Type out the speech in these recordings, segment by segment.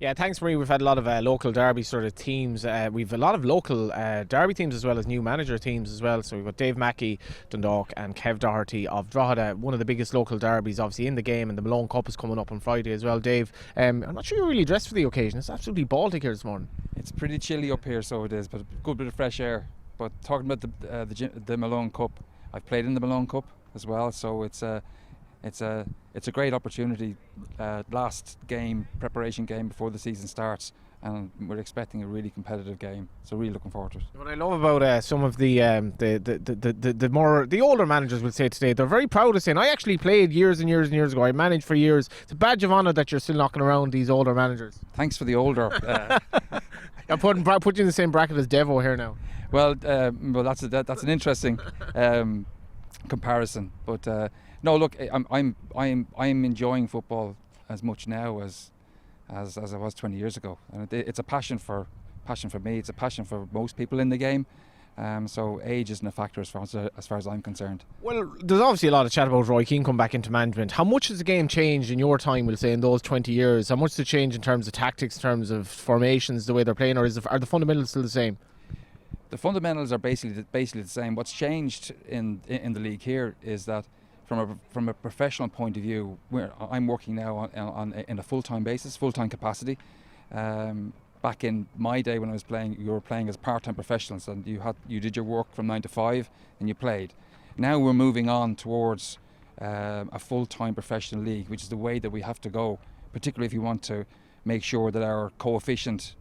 Yeah, thanks, Marie. We've had a lot of local derby sort of teams. We've a lot of local derby teams as well as new manager teams as well. So we've got Dave Mackey, Dundalk, and Kev Doherty of Drogheda. One of the biggest local derbies, obviously, in the game, and the Malone Cup is coming up on Friday as well. Dave, I'm not sure you're really dressed for the occasion. It's absolutely Baltic here this morning. It's pretty chilly up here, so it is, but a good bit of fresh air. But talking about the Malone Cup, I've played in the Malone Cup as well, so it's a great opportunity. Last game, preparation game before the season starts, and we're expecting a really competitive game. So really looking forward to it. What I love about some of the older managers will say today, they're very proud of saying, I actually played years and years and years ago. I managed for years. It's a badge of honour that you're still knocking around these older managers. Thanks for the older. I'm putting you in the same bracket as Devo here now. Well, that's an interesting comparison, but. No, look, I'm enjoying football as much now as I was 20 years ago, and it's a passion for me. It's a passion for most people in the game. So age isn't a factor as far as I'm concerned. Well, there's obviously a lot of chat about Roy Keane coming back into management. How much has the game changed in your time, we'll say, in those 20 years? How much has it changed in terms of tactics, in terms of formations, the way they're playing, or are the fundamentals still the same? The fundamentals are basically the same. What's changed in the league here is that from a professional point of view, I'm working now in a full-time basis, full-time capacity. Back in my day when I was playing, you were playing as part-time professionals, and you did your work from 9 to 5 and you played. Now we're moving on towards a full-time professional league, which is the way that we have to go, particularly if you want to make sure that our coefficient,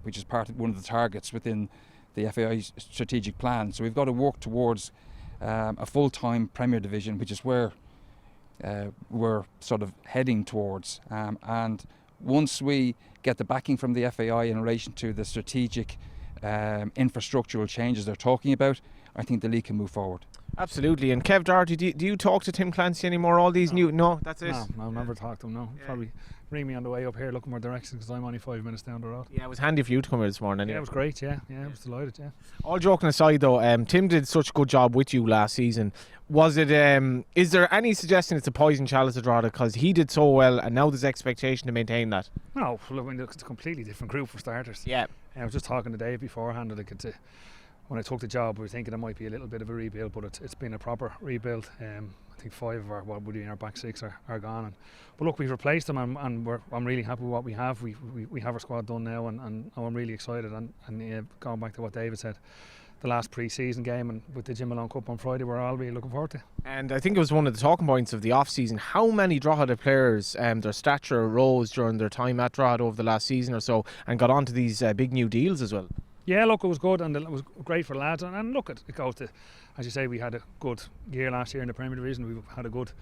which is one of the targets within the FAI strategic plan. So we've got to work towards a full-time Premier Division, which is where we're sort of heading towards. And once we get the backing from the FAI in relation to the strategic infrastructural changes they're talking about, I think the league can move forward. Absolutely. And Kev Doherty, do you talk to Tim Clancy anymore? All these new... No, that's it? No, I've never talked to him, no. Yeah. Probably ring me on the way up here looking more directions because I'm only 5 minutes down the road. Yeah, it was handy for you to come here this morning anyway. Yeah, it was great, yeah, I was delighted, yeah. All joking aside though, Tim did such a good job with you last season. Was it, is there any suggestion it's a poison chalice at Drogheda because he did so well and now there's expectation to maintain that? No, I mean, it's a completely different group for starters. Yeah. I was just talking to Dave beforehand that when I took the job, we were thinking it might be a little bit of a rebuild, but it's been a proper rebuild. I think 5 of our back 6 are gone. But look, we've replaced them, and I'm really happy with what we have. We have our squad done now, and I'm really excited. And going back to what David said, the last pre-season game and with the Jim Malone Cup on Friday, we're all really looking forward to. And I think it was one of the talking points of the off-season. How many Drogheda players, their stature rose during their time at Drogheda over the last season or so, and got onto these big new deals as well? Yeah, look, it was good and it was great for lads. And look, it goes to, as you say, we had a good year last year in the Premier Division. We've had a good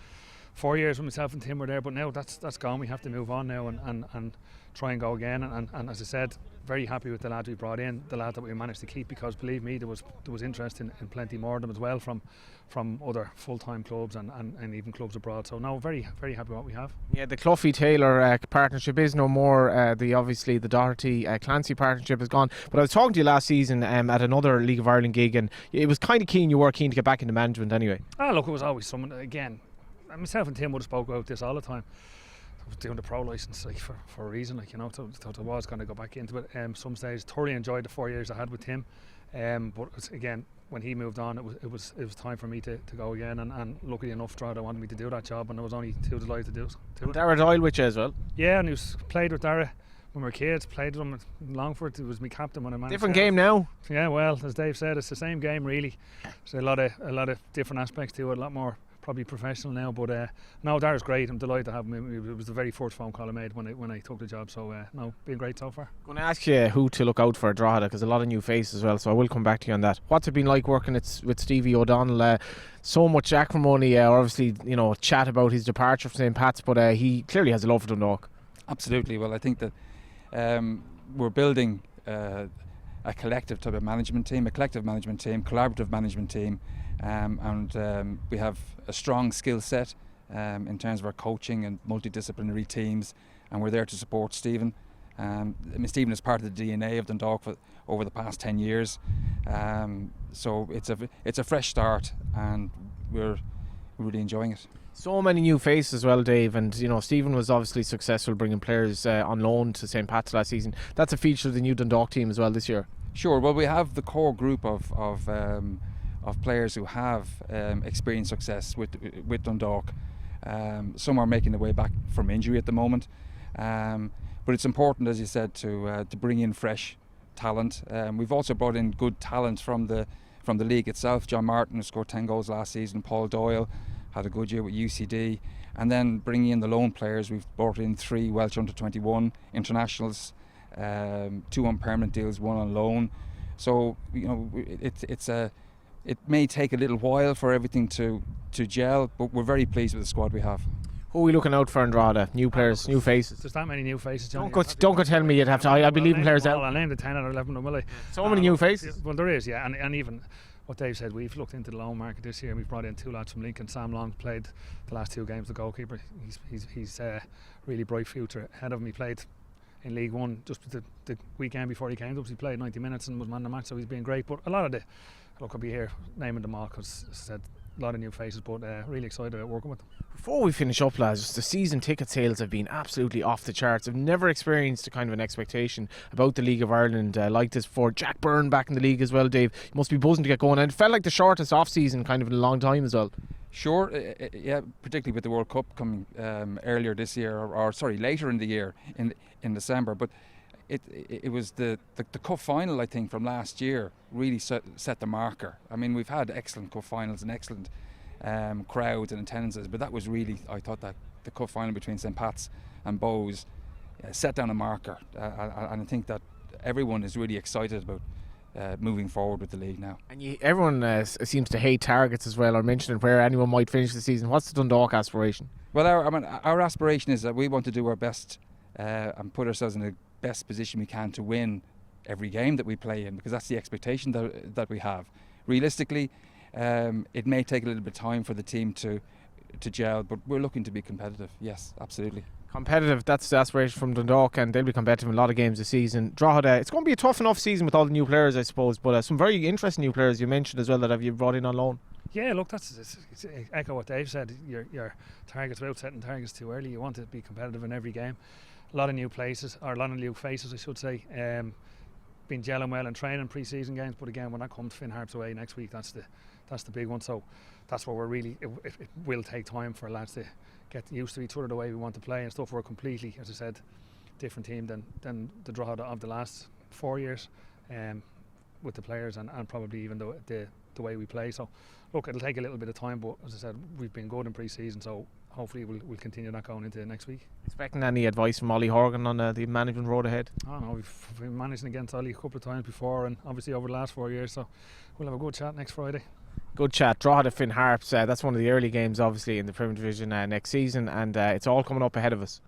4 years when myself and Tim were there, but now that's gone. We have to move on now and try and go again. And as I said, very happy with the lads we brought in, the lads that we managed to keep, because believe me, there was interest in plenty more of them as well from other full-time clubs and even clubs abroad. So no, very, very happy with what we have. Yeah, the Cloughy-Taylor partnership is no more. Obviously the Doherty-Clancy partnership is gone. But I was talking to you last season at another League of Ireland gig, and it was kind of you were keen to get back into management anyway. Look, it was always someone, again, myself and Tim would have spoke about this all the time. I was doing the pro licence for a reason, thought I was going to go back into it. Some stage, thoroughly enjoyed the 4 years I had with Tim, but again, when he moved on, it was time for me to go again, and luckily enough, Drogheda wanted me to do that job, and I was only too delighted to do it. Dara Doyle with you as well? Yeah, and played with Dara when we were kids, played with him at Longford. He was my captain when I managed. Different game now? Yeah, well, as Dave said, it's the same game really. There's a lot of different aspects to it, a lot more probably professional now, but no, Dara's great. I'm delighted to have him. It was the very first phone call I made when I took the job, so no, been great so far. I'm going to ask you who to look out for at Drogheda, because a lot of new faces as well, so I will come back to you on that. What's it been like working with Stevie O'Donnell? So much acrimony, obviously, chat about his departure from St. Pat's, but he clearly has a love for Dundalk. Absolutely. Well, I think that we're building a collective type of management team, a collective management team, collaborative management team, and we have a strong skill set in terms of our coaching and multidisciplinary teams, and we're there to support Stephen. Stephen is part of the DNA of Dundalk over the past 10 years, so it's a fresh start, and we're really enjoying it. So many new faces as well, Dave, and you know Stephen was obviously successful bringing players on loan to St. Pat's last season. That's a feature of the new Dundalk team as well this year. Sure. Well, we have the core group of players who have experienced success with Dundalk. Some are making their way back from injury at the moment, but it's important, as you said, to bring in fresh talent. We've also brought in good talent from the league itself. John Martin, who scored 10 goals last season. Paul Doyle had a good year with UCD, and then bringing in the loan players, we've brought in 3 Welsh under-21 internationals, 2 on permanent deals, 1 on loan. So you know it may take a little while for everything to gel, but we're very pleased with the squad we have. Who are we looking out for in Drogheda? New players, new faces. There's that many new faces. Don't go tell me you'd have to. I'll be leaving players out. I'll name the 10 or 11 of them, will I? So many new faces. Well, there is, yeah, and even what Dave said, we've looked into the loan market this year. We've brought in 2 lads from Lincoln. Sam Long played the last 2 games, the goalkeeper. He's really bright future ahead of him. He played in League One just the weekend before he came to us. He played 90 minutes and was man of the match, so he's been great. But a lot of I'll be here naming them all because, as I said, a lot of new faces, but really excited about working with them. Before we finish up, lads, the season ticket sales have been absolutely off the charts. I've never experienced a kind of an expectation about the League of Ireland like this before. Jack Byrne back in the league as well, Dave. You must be buzzing to get going, and it felt like the shortest off-season kind of in a long time as well. Sure, yeah, particularly with the World Cup coming earlier this year, or later in the year in December. But it was the cup final, I think, from last year really set the marker. I mean, we've had excellent cup finals and excellent crowds and attendances, but that was really, I thought, that the cup final between St. Pat's and Bows set down a marker, and I think that everyone is really excited about moving forward with the league now. And everyone seems to hate targets as well, or mentioning where anyone might finish the season. What's the Dundalk aspiration? Well, our aspiration is that we want to do our best and put ourselves in the best position we can to win every game that we play in, because that's the expectation that we have. Realistically, it may take a little bit of time for the team to gel, but we're looking to be competitive. Yes, absolutely. Competitive, that's the aspiration from Dundalk, and they'll be competitive in a lot of games this season. Drogheda, it's going to be a tough enough season with all the new players, I suppose, but some very interesting new players you mentioned as well that you brought in on loan. Yeah, look, it's echo what Dave said. Your targets, without setting targets too early, you want to be competitive in every game. A lot of new places, or a lot of new faces, I should say. Been gelling well in training pre-season games, but again, when that comes Finn Harps away next week, that's the big one. So that's what we're really. It will take time for lads to get used to each other, the way we want to play and stuff. We're completely, as I said, different team than the Drogheda of the last 4 years, with the players and probably even the way we play. So look, it'll take a little bit of time, but as I said, we've been good in pre-season, so hopefully we'll continue that going into next week. Expecting any advice from Ollie Horgan on the management road ahead? Oh no, we've been managing against Ollie a couple of times before, and obviously over the last 4 years, so we'll have a good chat next Friday. Good chat. Drogheda Finn Harps, that's one of the early games obviously in the Premier Division next season, and it's all coming up ahead of us.